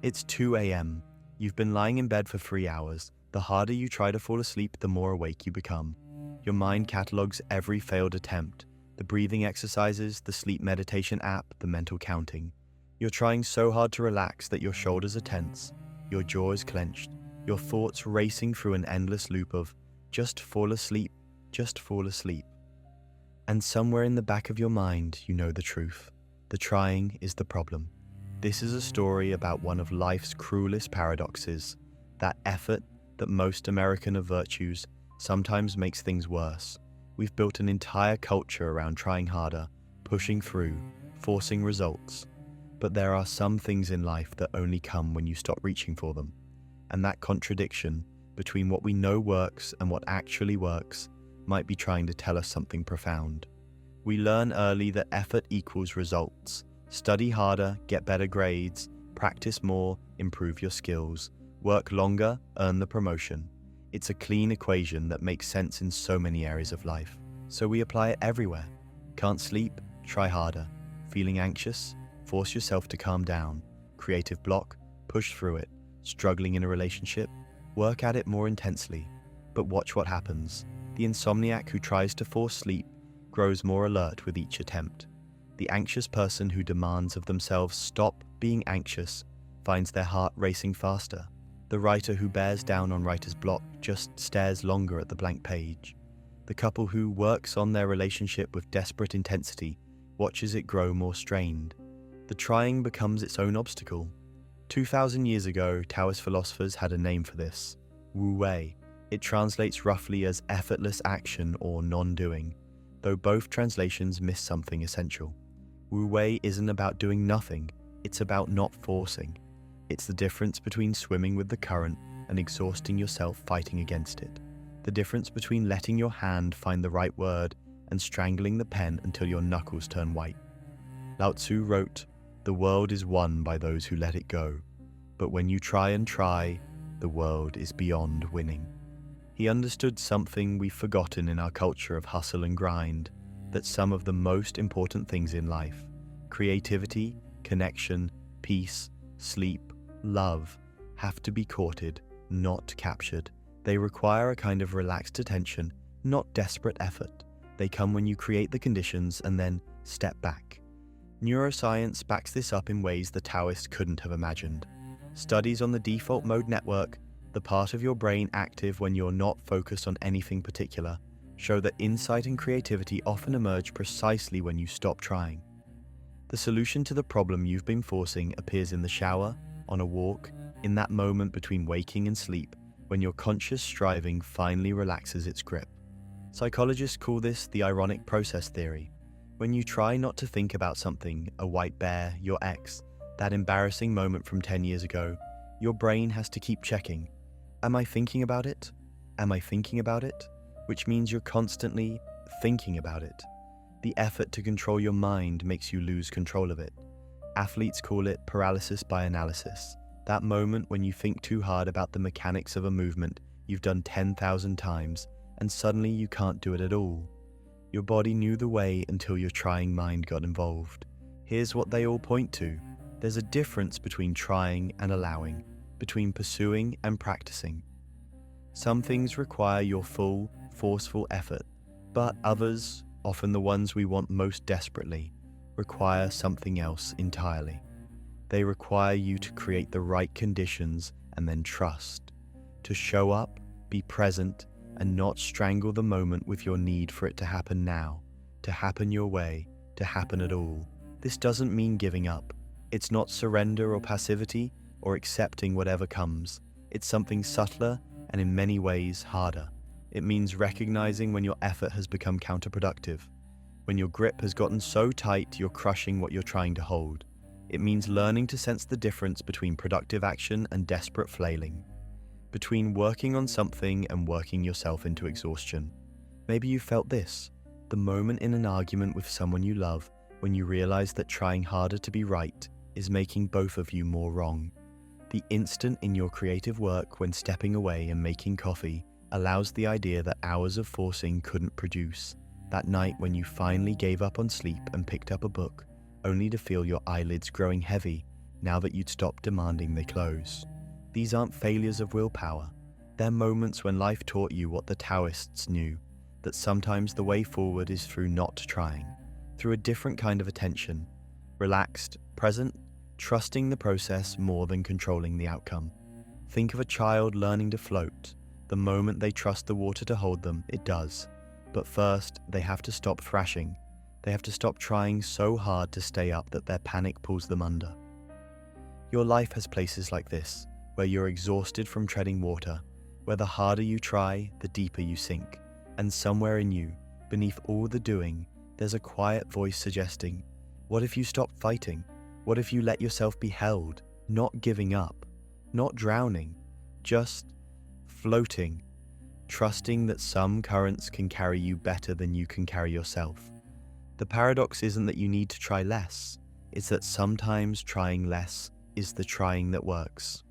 It's 2 a.m. You've been lying in bed for 3 hours. The harder you try to fall asleep, the more awake you become. Your mind catalogs every failed attempt, the breathing exercises, the sleep meditation app, the mental counting. You're trying so hard to relax that your shoulders are tense, your jaw is clenched, your thoughts racing through an endless loop of just fall asleep, just fall asleep. And somewhere in the back of your mind, you know the truth. The trying is the problem. This is a story about one of life's cruelest paradoxes, that effort that most American of virtues sometimes makes things worse. We've built an entire culture around trying harder, pushing through, forcing results. But there are some things in life that only come when you stop reaching for them. And that contradiction between what we know works and what actually works might be trying to tell us something profound. We learn early that effort equals results. Study harder, get better grades, practice more, improve your skills, work longer, earn the promotion. It's a clean equation that makes sense in so many areas of life. So we apply it everywhere. Can't sleep? Try harder. Feeling anxious? Force yourself to calm down. Creative block? Push through it. Struggling in a relationship? Work at it more intensely. But watch what happens. The insomniac who tries to force sleep grows more alert with each attempt. The anxious person who demands of themselves stop being anxious finds their heart racing faster. The writer who bears down on writer's block just stares longer at the blank page. The couple who works on their relationship with desperate intensity watches it grow more strained. The trying becomes its own obstacle. 2,000 years ago, Taoist philosophers had a name for this, Wu Wei. It translates roughly as effortless action or non-doing, though both translations miss something essential. Wu Wei isn't about doing nothing, it's about not forcing. It's the difference between swimming with the current and exhausting yourself fighting against it. The difference between letting your hand find the right word and strangling the pen until your knuckles turn white. Lao Tzu wrote, "The world is won by those who let it go, but when you try and try, the world is beyond winning." He understood something we've forgotten in our culture of hustle and grind, that some of the most important things in life, creativity, connection, peace, sleep, love, have to be courted, not captured. They require a kind of relaxed attention, not desperate effort. They come when you create the conditions and then step back. Neuroscience backs this up in ways the Taoists couldn't have imagined. Studies on the default mode network, the part of your brain active when you're not focused on anything particular, show that insight and creativity often emerge precisely when you stop trying. The solution to the problem you've been forcing appears in the shower, on a walk, in that moment between waking and sleep, when your conscious striving finally relaxes its grip. Psychologists call this the ironic process theory. When you try not to think about something, a white bear, your ex, that embarrassing moment from 10 years ago, your brain has to keep checking. Am I thinking about it? Am I thinking about it? Which means you're constantly thinking about it. The effort to control your mind makes you lose control of it. Athletes call it paralysis by analysis. That moment when you think too hard about the mechanics of a movement you've done 10,000 times, and suddenly you can't do it at all. Your body knew the way until your trying mind got involved. Here's what they all point to. There's a difference between trying and allowing, between pursuing and practicing. Some things require your full, forceful effort, but others, often the ones we want most desperately, require something else entirely. They require you to create the right conditions and then trust. To show up, be present, and not strangle the moment with your need for it to happen now, to happen your way, to happen at all. This doesn't mean giving up. It's not surrender or passivity or accepting whatever comes. It's something subtler and in many ways harder. It means recognizing when your effort has become counterproductive, when your grip has gotten so tight you're crushing what you're trying to hold. It means learning to sense the difference between productive action and desperate flailing, between working on something and working yourself into exhaustion. Maybe you felt this, the moment in an argument with someone you love when you realize that trying harder to be right is making both of you more wrong. The instant in your creative work when stepping away and making coffee allows the idea that hours of forcing couldn't produce. That night when you finally gave up on sleep and picked up a book, only to feel your eyelids growing heavy, now that you'd stop demanding they close. These aren't failures of willpower. They're moments when life taught you what the Taoists knew, that sometimes the way forward is through not trying, through a different kind of attention, relaxed, present, trusting the process more than controlling the outcome. Think of a child learning to float. The moment they trust the water to hold them, it does. But first, they have to stop thrashing. They have to stop trying so hard to stay up that their panic pulls them under. Your life has places like this, where you're exhausted from treading water, where the harder you try, the deeper you sink. And somewhere in you, beneath all the doing, there's a quiet voice suggesting, what if you stop fighting? What if you let yourself be held, not giving up, not drowning, just floating, trusting that some currents can carry you better than you can carry yourself? The paradox isn't that you need to try less, it's that sometimes trying less is the trying that works.